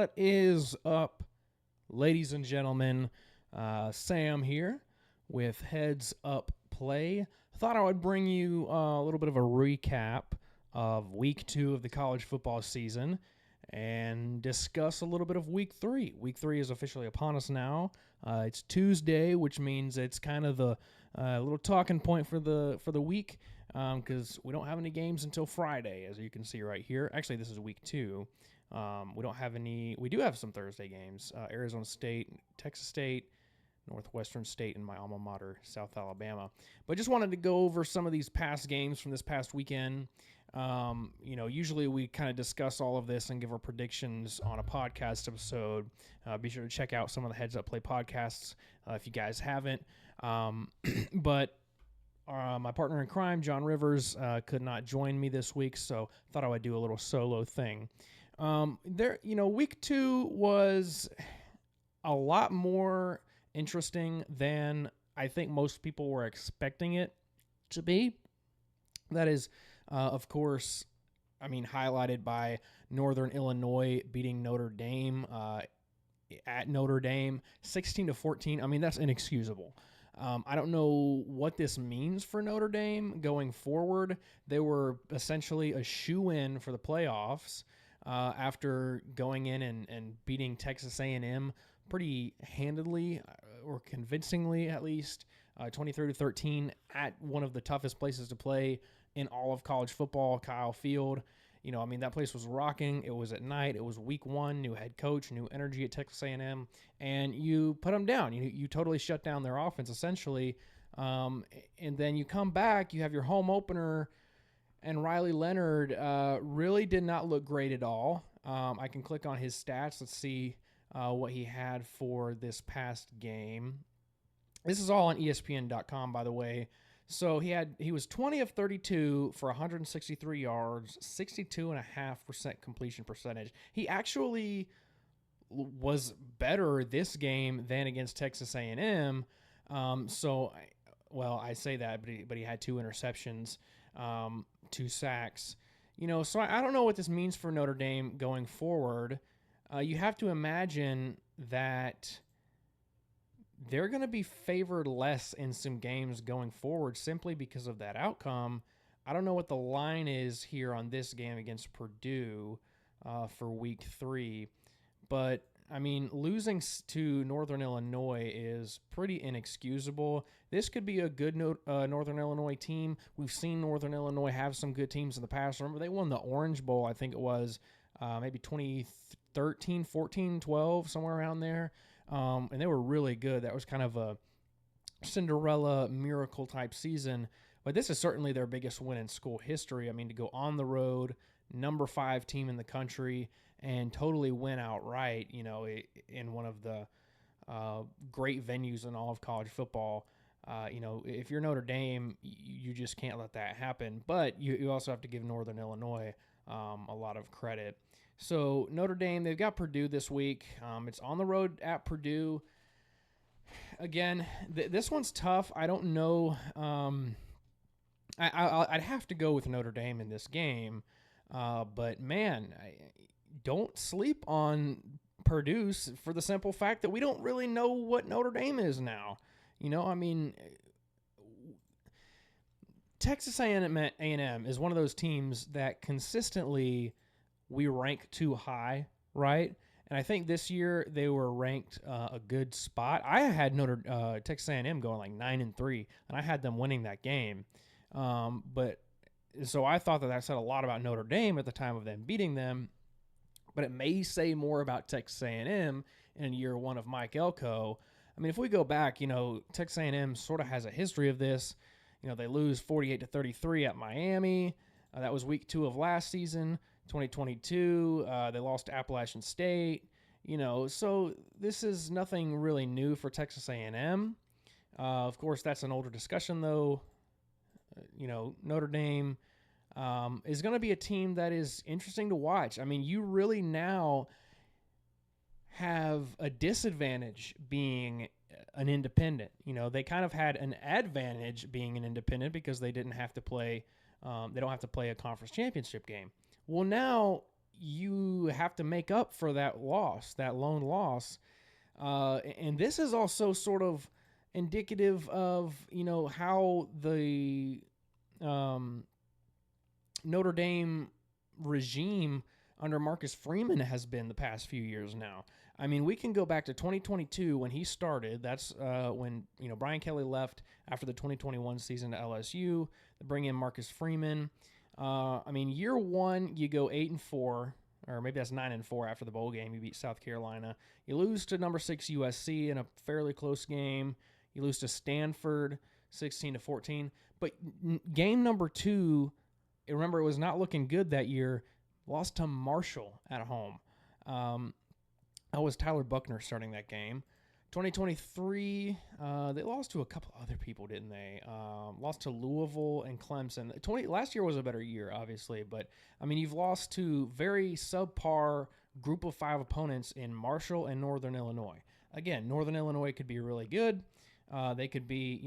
What is up, ladies and gentlemen? Sam here with Heads Up Play. Thought I would bring you a little bit of a recap of week 2 of the college football season and discuss a little bit of week 3. Week 3 is officially upon us now. It's Tuesday, which means it's kind of the little talking point for the week because we don't have any games until Friday, as you can see right here. Actually, this is week 2. We don't have any. We do have some Thursday games: Arizona State, Texas State, Northwestern State, and my alma mater, South Alabama. But just wanted to go over some of these past games from this past weekend. Usually we kind of discuss all of this and give our predictions on a podcast episode. Be sure to check out some of the Heads Up Play podcasts if you guys haven't. But my partner in crime, John Rivers, could not join me this week, so thought I would do a little solo thing. Week 2 was a lot more interesting than I think most people were expecting it to be. That is, of course, highlighted by Northern Illinois beating Notre Dame at Notre Dame 16-14. That's inexcusable. I don't know what this means for Notre Dame going forward. They were essentially a shoe-in for the playoffs after going in and beating Texas A&M pretty handedly, or convincingly at least, 23-13 at one of the toughest places to play in all of college football, Kyle Field. That place was rocking. It was at night. It was week 1, new head coach, new energy at Texas A&M, and you put them down. You totally shut down their offense, essentially. And then you come back, you have your home opener, and Riley Leonard really did not look great at all. I can click on his stats. Let's see what he had for this past game. This is all on ESPN.com, by the way. So he was 20 of 32 for 163 yards, 62.5% completion percentage. He actually was better this game than against Texas A&M. I say that, but he had 2 interceptions, 2 sacks. So I don't know what this means for Notre Dame going forward. You have to imagine that they're going to be favored less in some games going forward simply because of that outcome. I don't know what the line is here on this game against Purdue for week 3, but losing to Northern Illinois is pretty inexcusable. This could be a good Northern Illinois team. We've seen Northern Illinois have some good teams in the past. Remember, they won the Orange Bowl, I think it was maybe 2013, 14, 12, somewhere around there. And they were really good. That was kind of a Cinderella miracle type season. But this is certainly their biggest win in school history. To go on the road, number 5 team in the country, and totally win outright, in one of the great venues in all of college football. If you're Notre Dame, you just can't let that happen. But you also have to give Northern Illinois a lot of credit. So Notre Dame, they've got Purdue this week. It's on the road at Purdue. Again, this one's tough. I don't know. I'd have to go with Notre Dame in this game. But man, don't sleep on Purdue for the simple fact that we don't really know what Notre Dame is now. Texas A&M is one of those teams that consistently we rank too high, right? And I think this year they were ranked a good spot. I had Texas A&M going like 9-3, and I had them winning that game. So I thought that said a lot about Notre Dame at the time of them beating them, but it may say more about Texas A&M in year 1 of Mike Elko. If we go back, Texas A&M sort of has a history of this. They lose 48-33 at Miami. That was week 2 of last season, 2022. They lost to Appalachian State. So this is nothing really new for Texas A&M. Of course, that's an older discussion, though. Notre Dame is going to be a team that is interesting to watch. You really now have a disadvantage being an independent. They kind of had an advantage being an independent because they didn't have to play. They don't have to play a conference championship game. Well, now you have to make up for that loss, that lone loss. And this is also sort of indicative of, how the Notre Dame regime under Marcus Freeman has been the past few years now. I mean, we can go back to 2022 when he started. That's when Brian Kelly left after the 2021 season to LSU. They bring in Marcus Freeman. Year one you go 8-4, or maybe that's 9-4 after the bowl game. You beat South Carolina. You lose to number 6 USC in a fairly close game. You lose to Stanford 16-14. But game number 2, remember it was not looking good that year. Lost to Marshall at home. That was Tyler Buckner starting that game. 2023, they lost to a couple other people, didn't they? Lost to Louisville and Clemson. Last year was a better year, obviously, but you've lost to very subpar group of 5 opponents in Marshall and Northern Illinois. Again, Northern Illinois could be really good. They could be,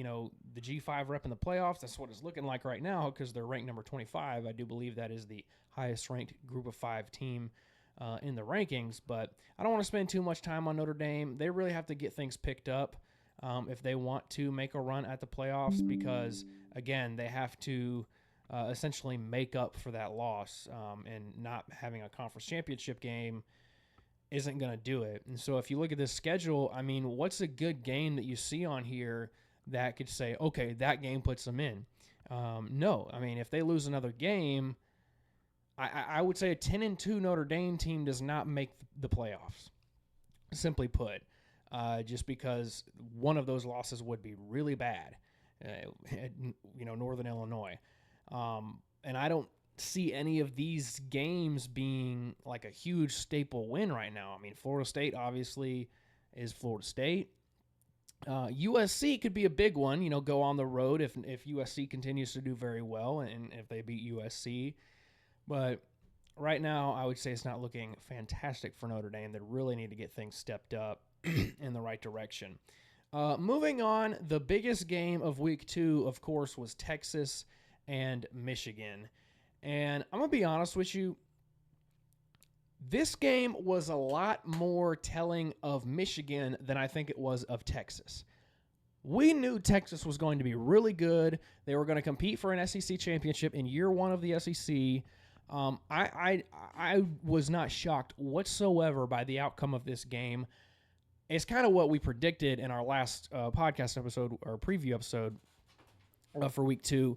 the G5 rep in the playoffs. That's what it's looking like right now because they're ranked number 25. I do believe that is the highest ranked group of 5 team in the rankings, but I don't want to spend too much time on Notre Dame. They really have to get things picked up if they want to make a run at the playoffs because, again, they have to essentially make up for that loss, and not having a conference championship game isn't going to do it. And so if you look at this schedule, what's a good game that you see on here that could say, okay, that game puts them in? No. If they lose another game, I would say a 10-2 Notre Dame team does not make the playoffs, simply put, just because one of those losses would be really bad, Northern Illinois. And I don't see any of these games being like a huge staple win right now. Florida State obviously is Florida State. USC could be a big one, go on the road if USC continues to do very well and if they beat USC. But right now, I would say it's not looking fantastic for Notre Dame. They really need to get things stepped up in the right direction. Moving on, the biggest game of week 2, of course, was Texas and Michigan. And I'm going to be honest with you, this game was a lot more telling of Michigan than I think it was of Texas. We knew Texas was going to be really good. They were going to compete for an SEC championship in year 1 of the SEC. I was not shocked whatsoever by the outcome of this game. It's kind of what we predicted in our last podcast episode or preview episode for week 2.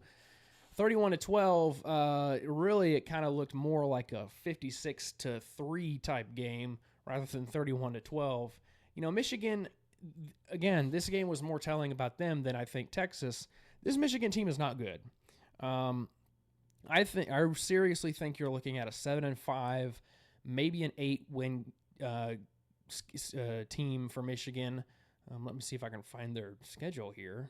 31-12, really it kind of looked more like a 56-3 type game rather than 31-12. Michigan, again, this game was more telling about them than I think Texas. This Michigan team is not good. I seriously think you're looking at a 7-5, maybe an 8-win team for Michigan. Let me see if I can find their schedule here.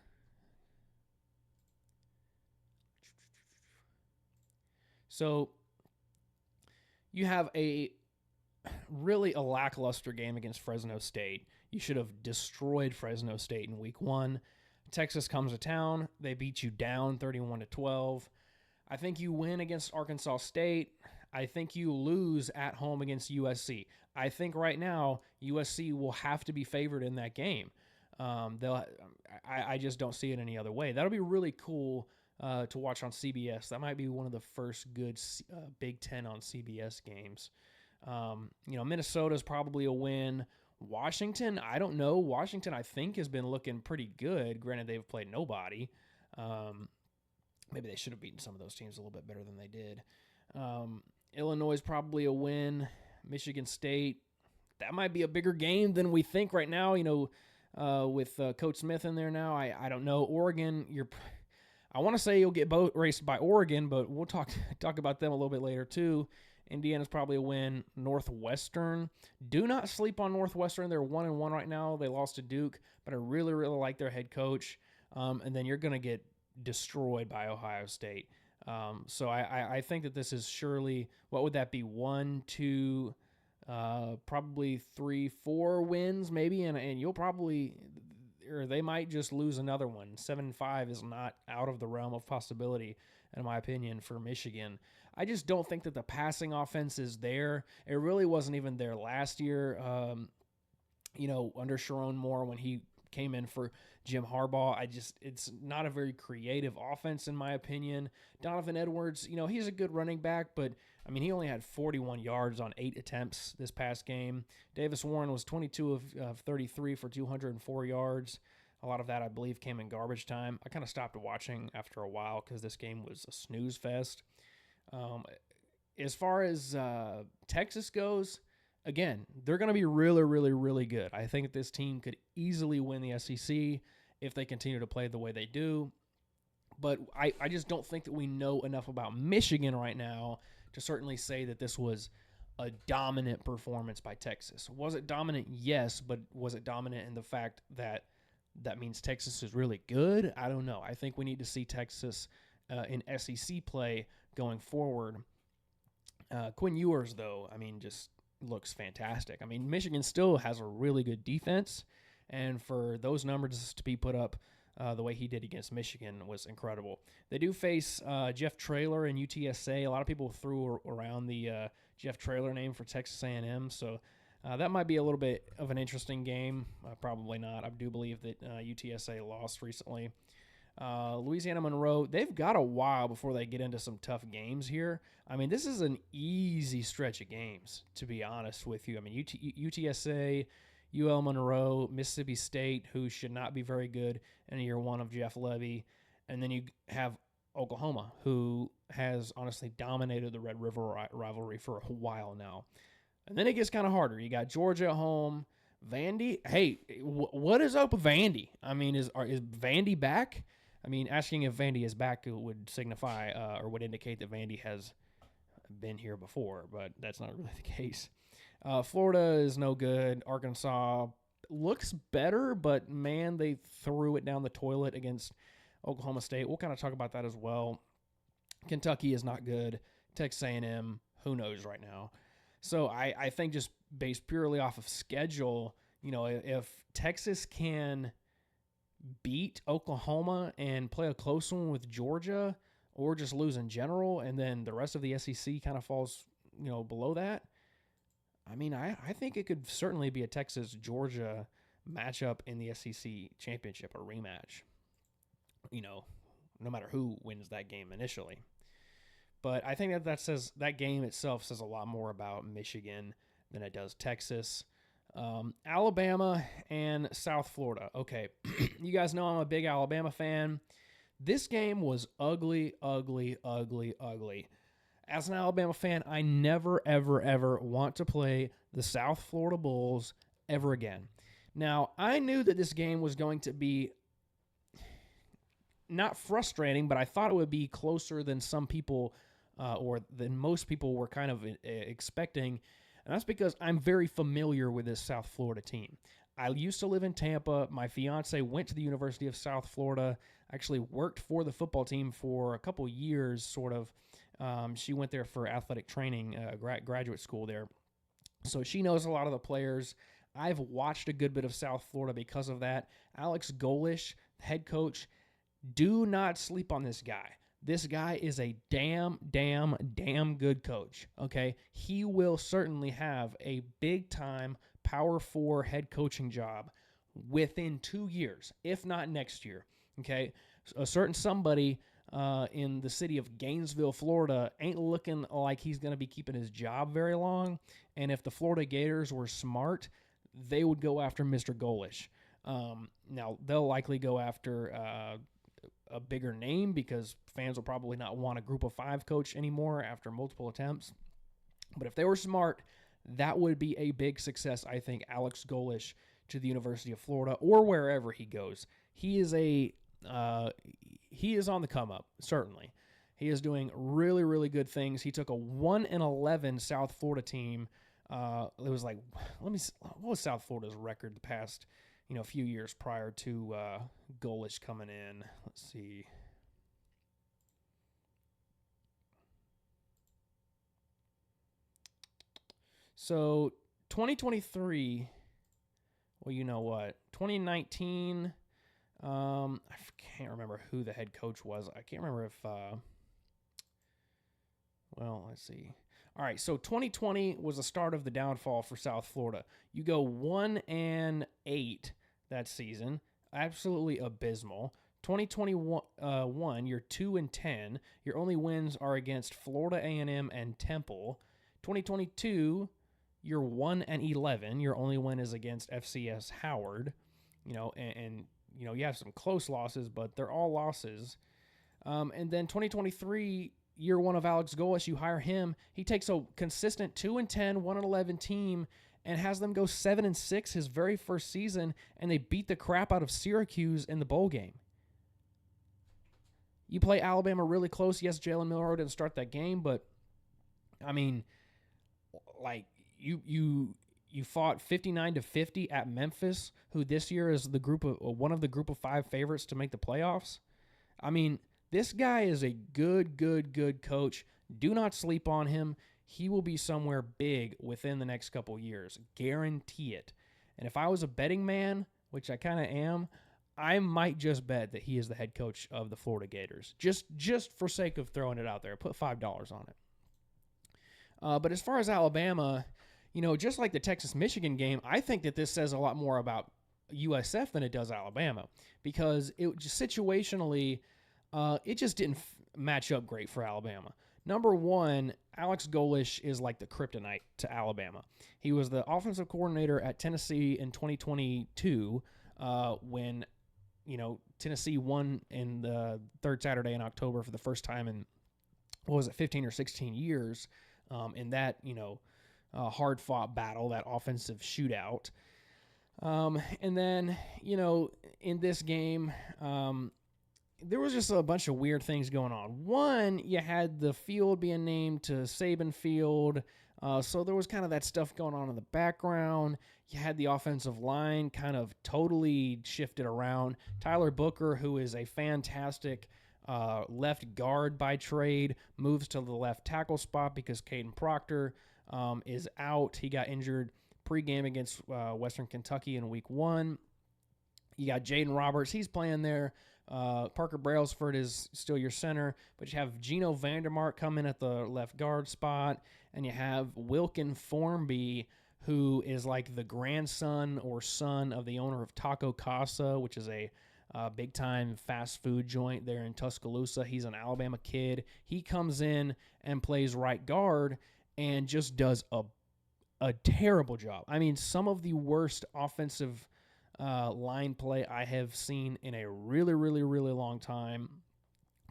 So you have a lackluster game against Fresno State. You should have destroyed Fresno State in week 1. Texas comes to town. They beat you down 31-12. I think you win against Arkansas State. I think you lose at home against USC. I think right now USC will have to be favored in that game. I just don't see it any other way. That'll be really cool to watch on CBS. That might be one of the first good Big Ten on CBS games. Minnesota's probably a win. Washington, I don't know. Washington, I think, has been looking pretty good. Granted, they've played nobody. Maybe they should have beaten some of those teams a little bit better than they did. Illinois is probably a win. Michigan State, that might be a bigger game than we think right now. With Coach Smith in there now, I don't know. Oregon, I want to say you'll get boat raced by Oregon, but we'll talk about them a little bit later too. Indiana's probably a win. Northwestern, do not sleep on Northwestern. They're 1-1 right now. They lost to Duke, but I really, really like their head coach. And then you're going to get destroyed by Ohio State. So I think that this is surely, what would that be? 1, 2, probably 3, 4 wins maybe. And you'll probably, or they might just lose another one. 7-5 is not out of the realm of possibility, in my opinion, for Michigan. I just don't think that the passing offense is there. It really wasn't even there last year. Under Sharon Moore when he came in for Jim Harbaugh. It's not a very creative offense in my opinion. Donovan Edwards, he's a good running back, but I mean, he only had 41 yards on 8 attempts this past game. Davis Warren was 22 of 33 for 204 yards. A lot of that, I believe, came in garbage time. I kind of stopped watching after a while because this game was a snooze fest. As far as Texas goes, again, they're going to be really, really, really good. I think this team could easily win the SEC if they continue to play the way they do. But I just don't think that we know enough about Michigan right now to certainly say that this was a dominant performance by Texas. Was it dominant? Yes, but was it dominant in the fact that means Texas is really good? I don't know. I think we need to see Texas in SEC play going forward. Quinn Ewers, though, I mean, just looks fantastic. I mean, Michigan still has a really good defense, and for those numbers to be put up the way he did against Michigan was incredible. They do face Jeff Traylor and UTSA. A lot of people threw around the Jeff Traylor name for Texas A&M, so that might be a little bit of an interesting game. Probably not. I do believe that UTSA lost recently. Louisiana Monroe, they've got a while before they get into some tough games here. I mean, this is an easy stretch of games, to be honest with you. I mean, UTSA, UL Monroe, Mississippi State, who should not be very good in year one of Jeff Levy, and then you have Oklahoma, who has honestly dominated the Red River rivalry for a while now. And then it gets kind of harder. You got Georgia at home. Vandy, hey, what is up with Vandy? I mean, is Vandy back? I mean, asking if Vandy is back would signify or would indicate that Vandy has been here before, but that's not really the case. Florida is no good. Arkansas looks better, but man, they threw it down the toilet against Oklahoma State. We'll kind of talk about that as well. Kentucky is not good. Texas A&M, who knows right now. So I think just based purely off of schedule, if Texas can beat Oklahoma and play a close one with Georgia or just lose in general, and then the rest of the SEC kind of falls, below that, I mean, I think it could certainly be a Texas-Georgia matchup in the SEC championship, a rematch, no matter who wins that game initially. But I think that game itself says a lot more about Michigan than it does Texas. Alabama and South Florida. Okay, you guys know I'm a big Alabama fan. This game was ugly, ugly, ugly, ugly. As an Alabama fan, I never, ever, ever want to play the South Florida Bulls ever again. Now, I knew that this game was going to be not frustrating, but I thought it would be closer than some people or than most people were kind of expecting. And that's because I'm very familiar with this South Florida team. I used to live in Tampa. My fiance went to the University of South Florida, actually worked for the football team for a couple years, sort of. She went there for athletic training, graduate school there. So she knows a lot of the players. I've watched a good bit of South Florida because of that. Alex Golesh, head coach, do not sleep on this guy. This guy is a damn good coach, okay? He will certainly have a big-time Power 4 head coaching job within 2 years, if not next year, okay? A certain somebody in the city of Gainesville, Florida, ain't looking like he's going to be keeping his job very long, and if the Florida Gators were smart, they would go after Mr. Golesh. Now, they'll likely go after a bigger name because fans will probably not want a group of 5 coach anymore after multiple attempts. But if they were smart, that would be a big success, I think, Alex Golesh to the University of Florida or wherever he goes. He is on the come up, certainly. He is doing really, really good things. He took a 1-11 South Florida team. It was like, what was South Florida's record the past a few years prior to Golesh coming in? Let's see. So 2023 well, you know what? 2019, I can't remember who the head coach was. I can't remember if, well, let's see. All right, so 2020 was the start of the downfall for South Florida. You go 1-8 that season, absolutely abysmal. 2021, you're 2-10. Your only wins are against Florida A&M and Temple. 2022, you're 1-11. Your only win is against FCS Howard. And you have some close losses, but they're all losses. And then 2023, year one of Alex Golesh, you hire him. He takes a consistent 2-10, 1-11 team and has them go 7-6 his very first season, and they beat the crap out of Syracuse in the bowl game. You play Alabama really close. Yes, Jalen Milroe didn't start that game, but I mean, like you fought 59-50 at Memphis, who this year is one of the group of 5 favorites to make the playoffs. I mean, this guy is a good coach. Do not sleep on him. He will be somewhere big within the next couple years. Guarantee it. And if I was a betting man, which I kind of am, I might just bet that he is the head coach of the Florida Gators. Just for sake of throwing it out there. Put $5 on it. But as far as Alabama, just like the Texas-Michigan game, I think that this says a lot more about USF than it does Alabama. Because it just situationally, it just didn't match up great for Alabama. Number one, Alex Golesh is like the kryptonite to Alabama. He was the offensive coordinator at Tennessee in 2022 when, Tennessee won in the third Saturday in October for the first time in, 15 or 16 years in that, hard-fought battle, that offensive shootout. And then, in this game, there was just a bunch of weird things going on. One, you had the field being named to Saban Field, so there was kind of that stuff going on in the background. You had the offensive line kind of totally shifted around. Tyler Booker, who is a fantastic left guard by trade, moves to the left tackle spot because Caden Proctor is out. He got injured pregame against Western Kentucky in Week 1. You got Jaden Roberts. He's playing there. Parker Brailsford is still your center, but you have Gino Vandermark come in at the left guard spot, and you have Wilkin Formby, who is like the grandson or son of the owner of Taco Casa, which is a big-time fast food joint there in Tuscaloosa. He's an Alabama kid. He comes in and plays right guard and just does a terrible job. I mean, some of the worst offensive line play I have seen in a really, really, really long time.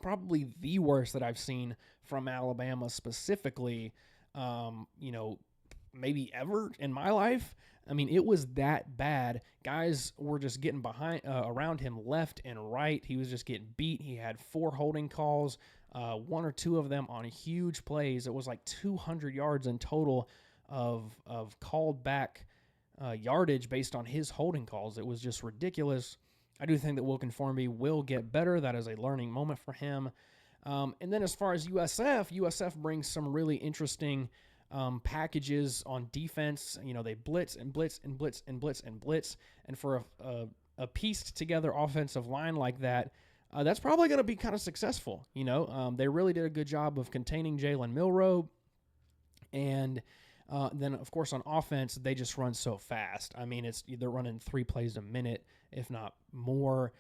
Probably the worst that I've seen from Alabama specifically, maybe ever in my life. I mean, it was that bad. Guys were just getting around him left and right. He was just getting beat. He had 4 holding calls, 1 or 2 of them on huge plays. It was like 200 yards in total of called back yardage based on his holding calls. It was just ridiculous. I do think that Wilkin Formby will get better. That is a learning moment for him. And then as far as USF brings some really interesting packages on defense. They blitz and blitz and blitz and blitz and blitz. And for a pieced together offensive line like that, that's probably going to be kind of successful. They really did a good job of containing Jalen Milroe. And then, of course, on offense, they just run so fast. I mean, they're running 3 plays a minute, if not more,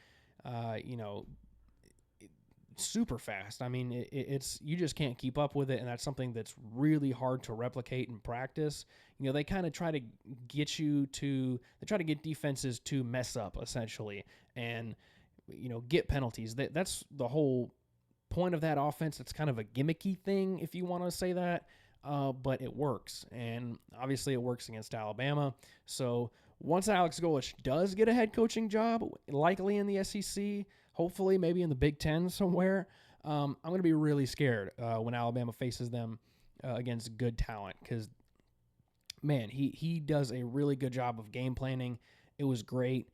super fast. I mean, it's you just can't keep up with it, and that's something that's really hard to replicate in practice. They kind of try to get defenses to mess up, essentially, and, get penalties. That's the whole point of that offense. It's kind of a gimmicky thing, if you want to say that. But it works, and obviously it works against Alabama. So once Alex Golesh does get a head coaching job, likely in the SEC, hopefully maybe in the Big Ten somewhere, I'm going to be really scared when Alabama faces them against good talent because, man, he does a really good job of game planning. It was great.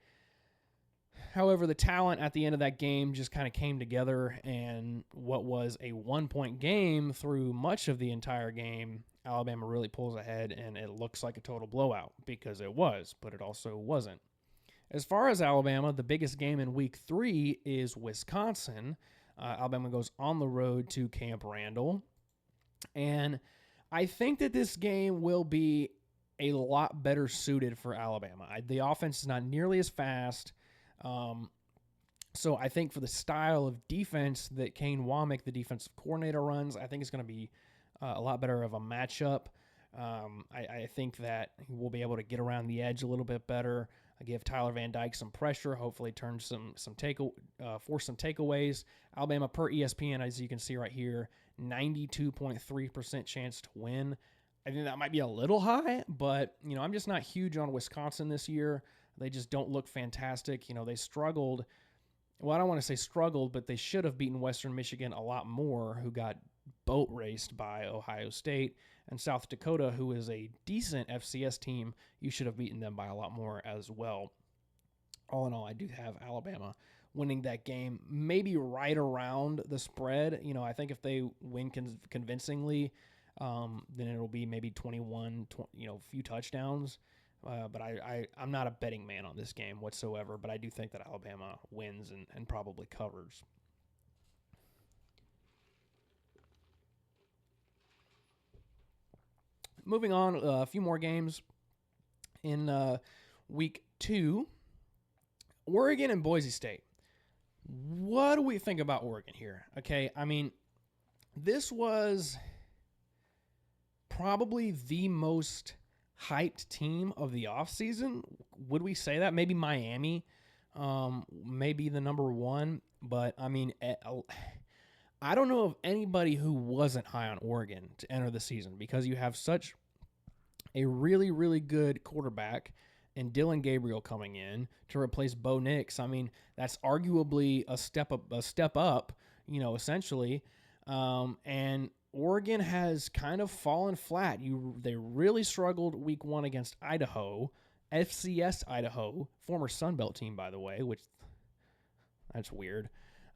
However, the talent at the end of that game just kind of came together, and what was a 1-point game through much of the entire game, Alabama really pulls ahead, and it looks like a total blowout because it was, but it also wasn't. As far as Alabama, the biggest game in week 3 is Wisconsin. Alabama goes on the road to Camp Randall. And I think that this game will be a lot better suited for Alabama. The offense is not nearly as fast. So I think for the style of defense that Kane Womack, the defensive coordinator, runs, I think it's going to be a lot better of a matchup. I think that we'll be able to get around the edge a little bit better. Give Tyler Van Dyke some pressure, hopefully force some takeaways. Alabama, per ESPN, as you can see right here, 92.3% chance to win. I think that might be a little high, but I'm just not huge on Wisconsin this year. They just don't look fantastic. They struggled. Well, I don't want to say struggled, but they should have beaten Western Michigan a lot more, who got boat raced by Ohio State. And South Dakota, who is a decent FCS team, you should have beaten them by a lot more as well. All in all, I do have Alabama winning that game, maybe right around the spread. I think if they win convincingly, then it'll be maybe 21, a few touchdowns. But I'm not a betting man on this game whatsoever, but I do think that Alabama wins and probably covers. Moving on, a few more games in week 2. Oregon and Boise State. What do we think about Oregon here? Okay, I mean, this was probably the most hyped team of the offseason. Would we say that? Maybe Miami, maybe the number 1. But, I mean, I don't know of anybody who wasn't high on Oregon to enter the season, because you have such a really, really good quarterback and Dillon Gabriel coming in to replace Bo Nix. I mean, that's arguably a step up, essentially. And Oregon has kind of fallen flat. They really struggled week 1 against Idaho, FCS Idaho, former Sun Belt team, by the way, which that's weird.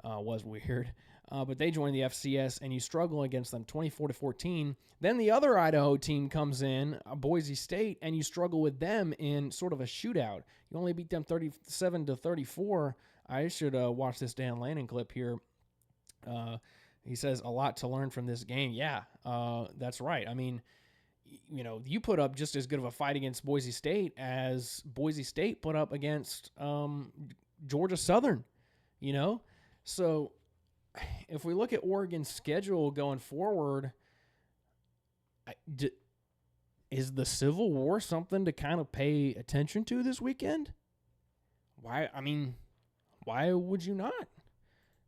Was weird. But they joined the FCS, and you struggle against them 24-14. Then the other Idaho team comes in, Boise State, and you struggle with them in sort of a shootout. You only beat them 37-34. I should watch this Dan Lanning clip here. He says a lot to learn from this game. Yeah, that's right. I mean, you put up just as good of a fight against Boise State as Boise State put up against Georgia Southern, So if we look at Oregon's schedule going forward, is the Civil War something to kind of pay attention to this weekend? Why would you not?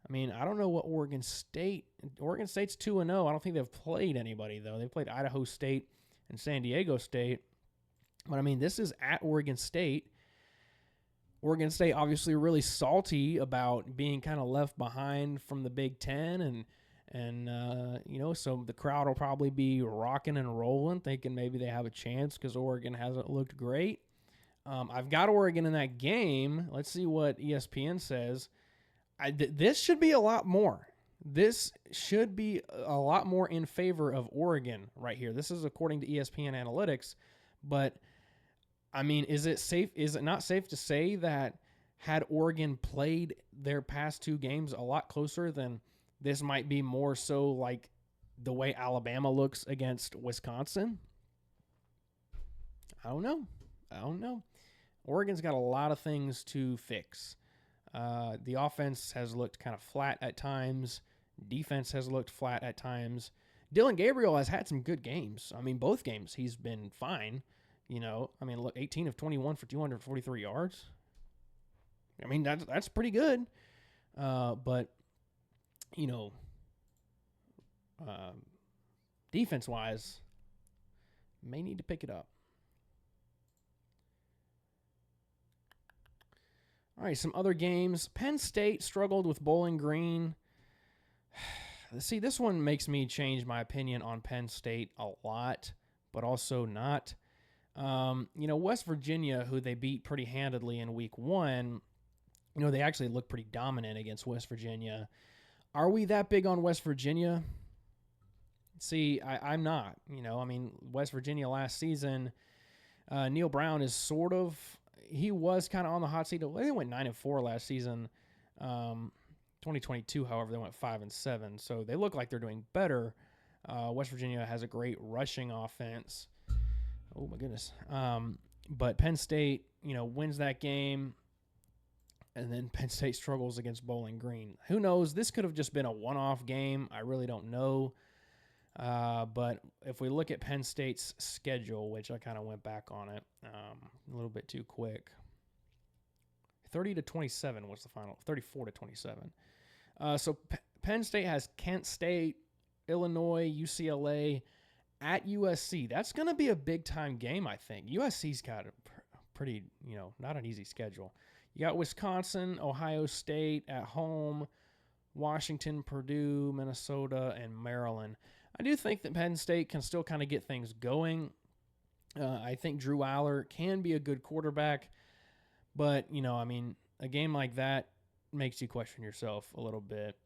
I mean, I don't know what Oregon State's 2-0. I don't think they've played anybody, though. They played Idaho State and San Diego State. But, I mean, this is at Oregon State. Oregon State obviously really salty about being kind of left behind from the Big Ten, and so the crowd will probably be rocking and rolling, thinking maybe they have a chance because Oregon hasn't looked great. I've got Oregon in that game. Let's see what ESPN says. This should be a lot more. This should be a lot more in favor of Oregon right here. This is according to ESPN Analytics, but I mean, is it not safe to say that had Oregon played their past 2 games a lot closer, then this might be more so like the way Alabama looks against Wisconsin? I don't know. Oregon's got a lot of things to fix. The offense has looked kind of flat at times. Defense has looked flat at times. Dillon Gabriel has had some good games. I mean, both games he's been fine. Look, 18 of 21 for 243 yards. I mean, that's pretty good. But defense-wise, may need to pick it up. All right, some other games. Penn State struggled with Bowling Green. See, this one makes me change my opinion on Penn State a lot, but also not. West Virginia, who they beat pretty handedly in week 1, they actually looked pretty dominant against West Virginia. Are we that big on West Virginia? See, I'm not. West Virginia last season, Neil Brown is sort of he was kind of on the hot seat. They went 9-4 last season. 2022, however, they went 5-7. So they look like they're doing better. West Virginia has a great rushing offense. Oh my goodness. But Penn State, wins that game, and then Penn State struggles against Bowling Green. Who knows? This could have just been a one-off game. I really don't know. But if we look at Penn State's schedule, which I kind of went back on it a little bit too quick, 30-27 was the final. 34-27. So Penn State has Kent State, Illinois, UCLA, at USC. That's going to be a big-time game, I think. USC's got a pretty, not an easy schedule. You got Wisconsin, Ohio State at home, Washington, Purdue, Minnesota, and Maryland. I do think that Penn State can still kind of get things going. I think Drew Aller can be a good quarterback, but, a game like that makes you question yourself a little bit.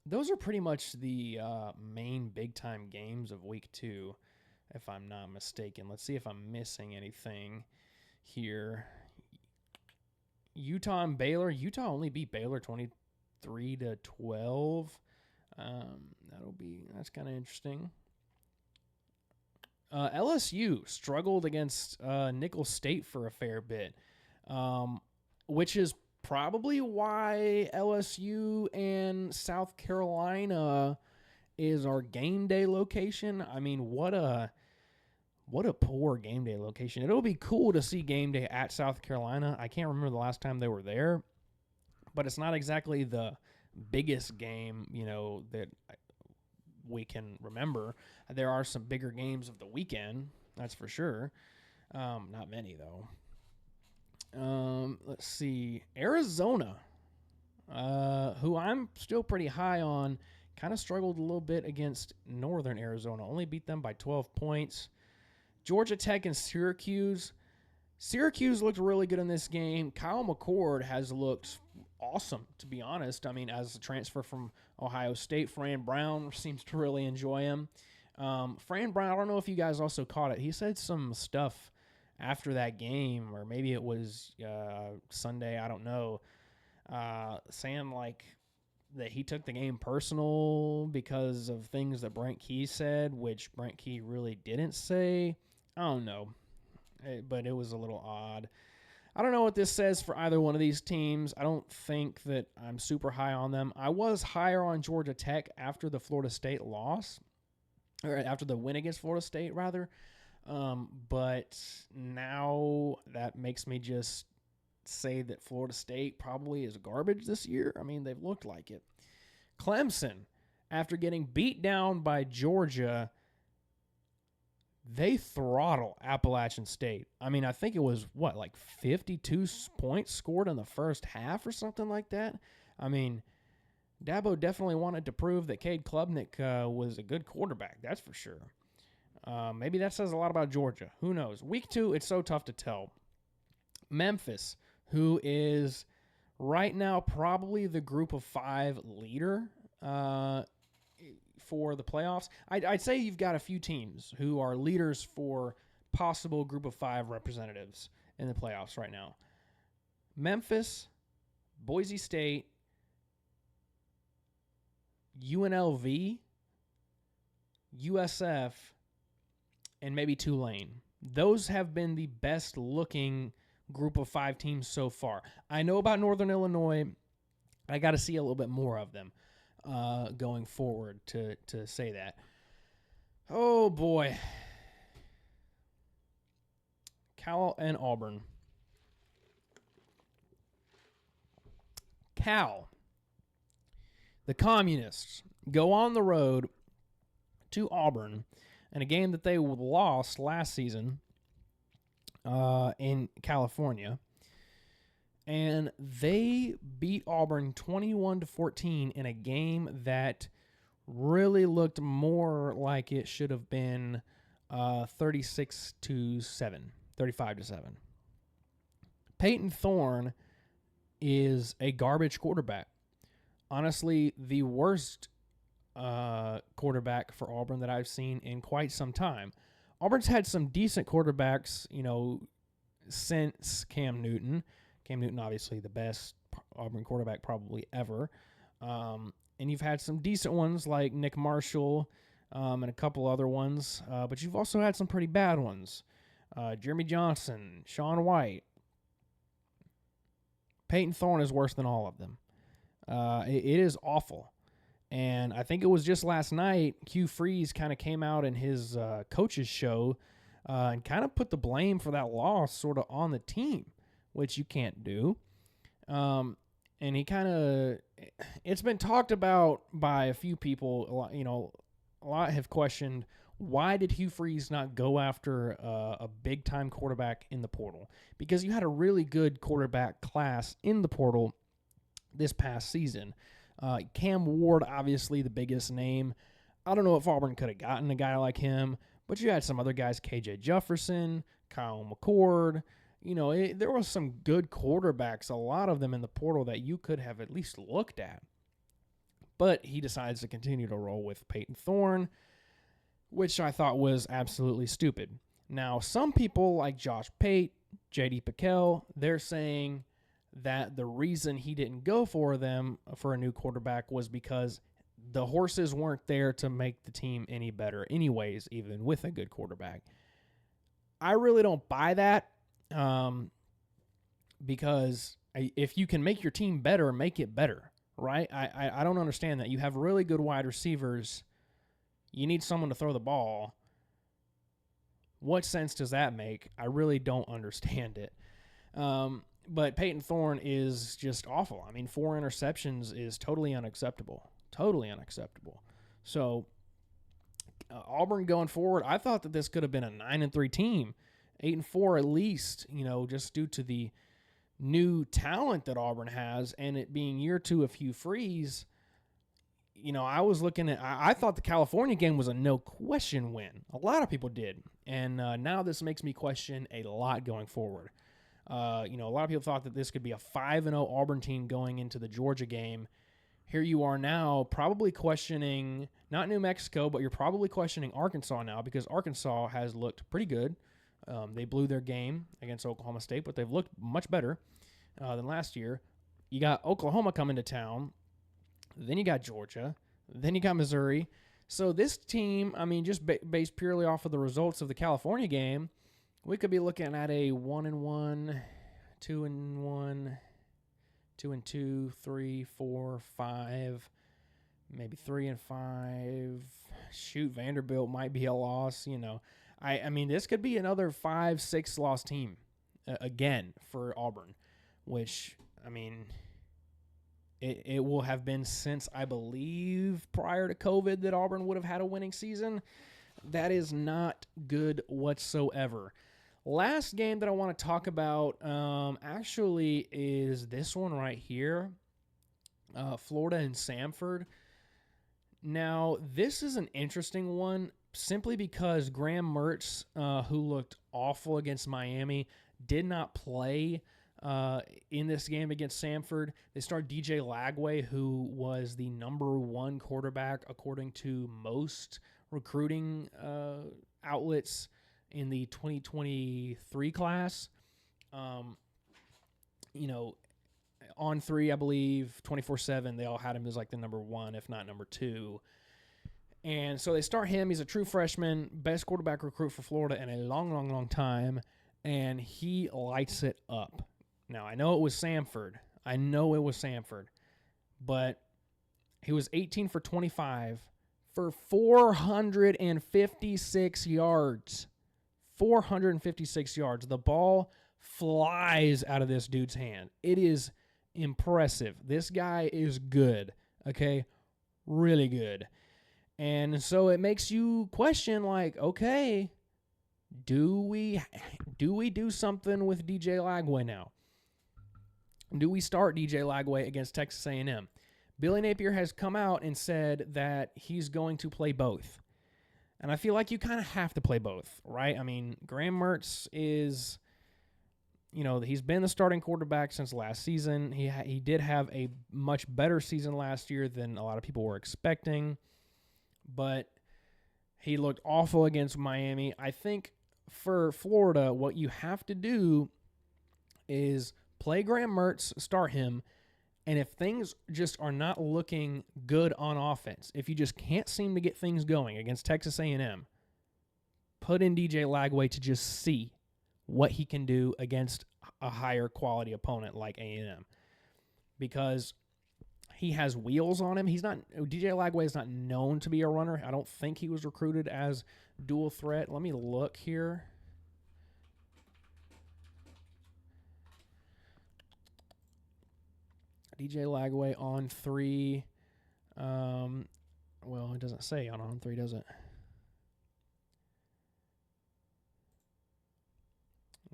Those are pretty much the main big-time games of Week 2, if I'm not mistaken. Let's see if I'm missing anything here. Utah and Baylor. Utah only beat Baylor 23-12. That's kind of interesting. LSU struggled against Nicholls State for a fair bit, which is probably why LSU and South Carolina is our game day location. I mean, what a poor game day location. It'll be cool to see game day at South Carolina. I can't remember the last time they were there, but it's not exactly the biggest game, that we can remember. There are some bigger games of the weekend, that's for sure. Not many, though. Let's see. Arizona, who I'm still pretty high on, kind of struggled a little bit against Northern Arizona. Only beat them by 12 points. Georgia Tech and Syracuse. Syracuse looked really good in this game. Kyle McCord has looked awesome, to be honest. I mean, as a transfer from Ohio State, Fran Brown seems to really enjoy him. Fran Brown, I don't know if you guys also caught it. He said some stuff after that game, or maybe it was Sunday, I don't know, saying that he took the game personal because of things that Brent Key said, which Brent Key really didn't say. I don't know, but it was a little odd. I don't know what this says for either one of these teams. I don't think that I'm super high on them. I was higher on Georgia Tech after the Florida State loss, or after the win against Florida State, rather. But now that makes me just say that Florida State probably is garbage this year. I mean, they've looked like it. Clemson, after getting beat down by Georgia, they throttle Appalachian State. I mean, I think it was, 52 points scored in the first half or something like that? I mean, Dabo definitely wanted to prove that Cade Klubnik was a good quarterback, that's for sure. Maybe that says a lot about Georgia. Who knows? Week 2, it's so tough to tell. Memphis, who is right now probably the group of 5 leader for the playoffs. I'd say you've got a few teams who are leaders for possible group of 5 representatives in the playoffs right now. Memphis, Boise State, UNLV, USF, and maybe Tulane. Those have been the best looking group of 5 teams so far. I know about Northern Illinois. I got to see a little bit more of them going forward to say that. Oh, boy. Cal and Auburn. Cal, the Communists, go on the road to Auburn in a game that they lost last season in California. And they beat Auburn 21-14 in a game that really looked more like it should have been 35-7. Peyton Thorne is a garbage quarterback. Honestly, the worst quarterback for Auburn that I've seen in quite some time. Auburn's had some decent quarterbacks, since Cam Newton. Cam Newton, obviously the best Auburn quarterback probably ever. And you've had some decent ones like Nick Marshall and a couple other ones. But you've also had some pretty bad ones. Jeremy Johnson, Sean White. Peyton Thorne is worse than all of them. It is awful. And I think it was just last night, Hugh Freeze kind of came out in his coach's show and kind of put the blame for that loss sort of on the team, which you can't do. And he kind of, it's been talked about by a few people. A lot have questioned, why did Hugh Freeze not go after a big-time quarterback in the portal? Because you had a really good quarterback class in the portal this past season. Cam Ward, obviously the biggest name. I don't know if Auburn could have gotten a guy like him, but you had some other guys, KJ Jefferson, Kyle McCord. There was some good quarterbacks, a lot of them in the portal that you could have at least looked at. But he decides to continue to roll with Peyton Thorne, which I thought was absolutely stupid. Now, some people like Josh Pate, J.D. Pickell, they're saying that the reason he didn't go for them for a new quarterback was because the horses weren't there to make the team any better anyways, even with a good quarterback. I really don't buy that because if you can make your team better, make it better, right? I don't understand that. You have really good wide receivers. You need someone to throw the ball. What sense does that make? I really don't understand it. But Peyton Thorne is just awful. I mean, 4 interceptions is totally unacceptable. Totally unacceptable. So, Auburn going forward, I thought that this could have been a 9-3 team. 8-4 at least, just due to the new talent that Auburn has and it being year 2 of Hugh Freeze. I was looking at, I thought the California game was a no question win. A lot of people did. And now this makes me question a lot going forward. A lot of people thought that this could be a 5-0 Auburn team going into the Georgia game. Here you are now probably questioning, not New Mexico, but you're probably questioning Arkansas now because Arkansas has looked pretty good. They blew their game against Oklahoma State, but they've looked much better than last year. You got Oklahoma coming to town. Then you got Georgia. Then you got Missouri. So this team, just based purely off of the results of the California game, we could be looking at a 1-1, 2-1, 2-2, 3-4, 5, maybe 3-5. Shoot, Vanderbilt might be a loss. This could be another 5-6 loss team again for Auburn, which it will have been since I believe prior to COVID that Auburn would have had a winning season. That is not good whatsoever. Last game that I want to talk about actually is this one right here, Florida and Samford. Now, this is an interesting one simply because Graham Mertz, who looked awful against Miami, did not play in this game against Samford. They start DJ Lagway, who was the number 1 quarterback according to most recruiting outlets in the 2023 class. On 3, I believe, 24/7, they all had him as like the number 1, if not number 2. And so they start him. He's a true freshman, best quarterback recruit for Florida in a long, long, long time, and he lights it up. Now, I know it was Samford, but he was 18 for 25 for 456 yards. 456 yards. The ball flies out of this dude's hand. It is impressive. This guy is good, okay? Really good. And so it makes you question, like, okay, do we do something with DJ Lagway now? Do we start DJ Lagway against Texas A&M? Billy Napier has come out and said that he's going to play both. And I feel like you kind of have to play both, right? Graham Mertz is, he's been the starting quarterback since last season. He did have a much better season last year than a lot of people were expecting. But he looked awful against Miami. I think for Florida, what you have to do is play Graham Mertz, start him, and if things just are not looking good on offense, if you just can't seem to get things going against Texas A&M, put in DJ Lagway to just see what he can do against a higher quality opponent like A&M, because he has wheels on him. DJ Lagway is not known to be a runner. I don't think he was recruited as dual threat. Let me look here. DJ Lagway on 3. Well, it doesn't say on 3, does it?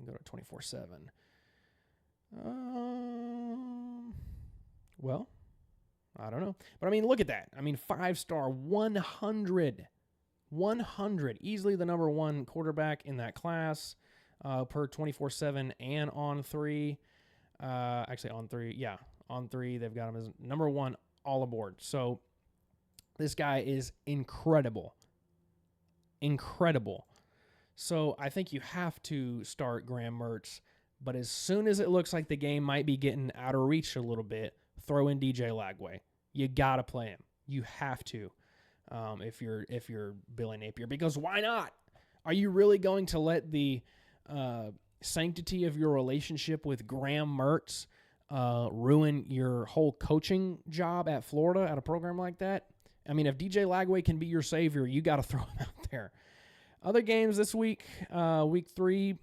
Go to 24/7. Well, I don't know. But, I mean, look at that. I mean, 5-star, 100. 100. Easily the number 1 quarterback in that class per 24/7 and on 3. Actually, on 3. Yeah, on 3. They've got him as number 1 all aboard. So, this guy is incredible. Incredible. So, I think you have to start Graham Mertz. But as soon as it looks like the game might be getting out of reach a little bit, throw in DJ Lagway. You got to play him. You have to if you're Billy Napier. Because why not? Are you really going to let the sanctity of your relationship with Graham Mertz ruin your whole coaching job at Florida at a program like that? I mean, if DJ Lagway can be your savior, you got to throw him out there. Other games this week, week 3,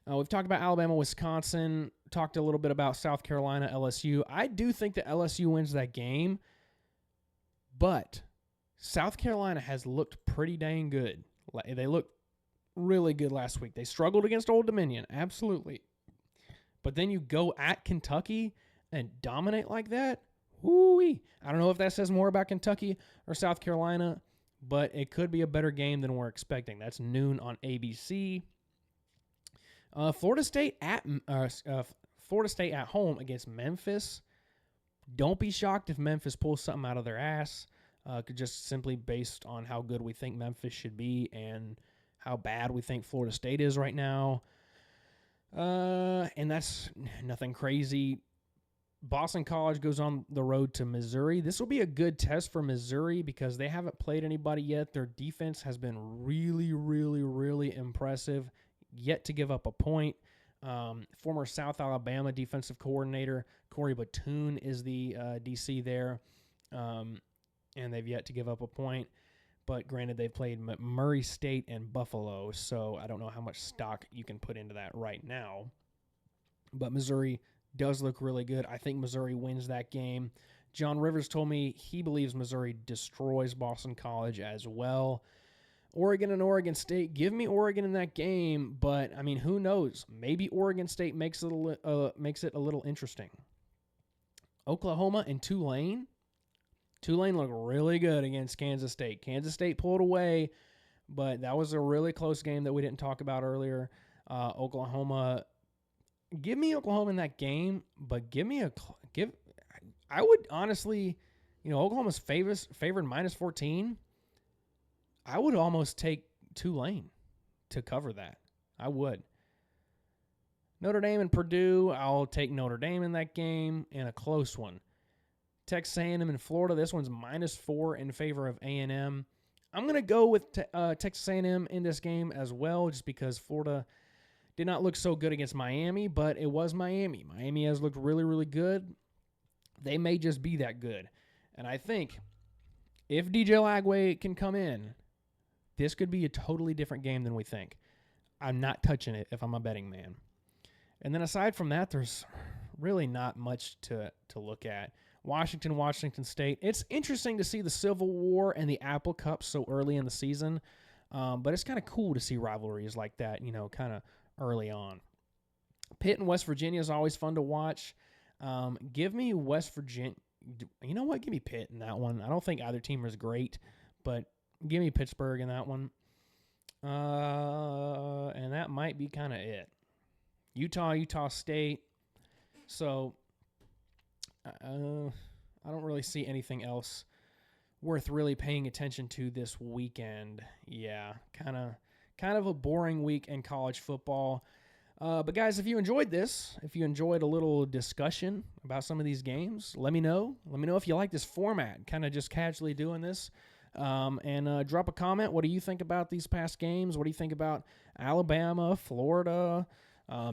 we've talked about Alabama, Wisconsin, talked a little bit about South Carolina, LSU. I do think that LSU wins that game, but South Carolina has looked pretty dang good. They looked really good last week. They struggled against Old Dominion, absolutely. But then you go at Kentucky and dominate like that? Woo-wee. I don't know if that says more about Kentucky or South Carolina, but it could be a better game than we're expecting. That's noon on ABC. Florida State at home against Memphis. Don't be shocked if Memphis pulls something out of their ass, just simply based on how good we think Memphis should be and how bad we think Florida State is right now. And that's nothing crazy. Boston College goes on the road to Missouri. This will be a good test for Missouri because they haven't played anybody yet. Their defense has been really, really, really impressive. Yet to give up a point. Former South Alabama defensive coordinator Corey Batoon is the DC there, and they've yet to give up a point. But granted, they've played Murray State and Buffalo, so I don't know how much stock you can put into that right now. But Missouri does look really good. I think Missouri wins that game. John Rivers told me he believes Missouri destroys Boston College as well. Oregon and Oregon State, give me Oregon in that game, but, I mean, who knows? Maybe Oregon State makes it a little interesting. Oklahoma and Tulane. Tulane looked really good against Kansas State. Kansas State pulled away, but that was a really close game that we didn't talk about earlier. Oklahoma, give me Oklahoma in that game, but I would honestly, Oklahoma's favored minus 14. I would almost take Tulane to cover that. I would. Notre Dame and Purdue, I'll take Notre Dame in that game in a close one. Texas A&M and Florida, this one's minus 4 in favor of A&M. I'm going to go with Texas A&M in this game as well, just because Florida did not look so good against Miami, but it was Miami. Miami has looked really, really good. They may just be that good. And I think if DJ Lagway can come in, this could be a totally different game than we think. I'm not touching it if I'm a betting man. And then aside from that, there's really not much to look at. Washington State. It's interesting to see the Civil War and the Apple Cup so early in the season, but it's kind of cool to see rivalries like that, kind of early on. Pitt and West Virginia is always fun to watch. Give me West Virginia. You know what? Give me Pitt in that one. I don't think either team is great, but give me Pittsburgh in that one. And that might be kind of it. Utah State. So I don't really see anything else worth really paying attention to this weekend. Yeah, kind of a boring week in college football. But guys, if you enjoyed this, if you enjoyed a little discussion about some of these games, let me know. Let me know if you like this format, kind of just casually doing this. And drop a comment. What do you think about these past games? What do you think about Alabama, Florida,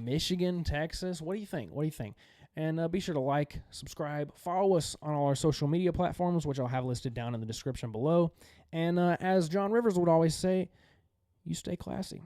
Michigan, Texas? What do you think? What do you think? And be sure to like, subscribe, follow us on all our social media platforms, which I'll have listed down in the description below. And as John Rivers would always say, you stay classy.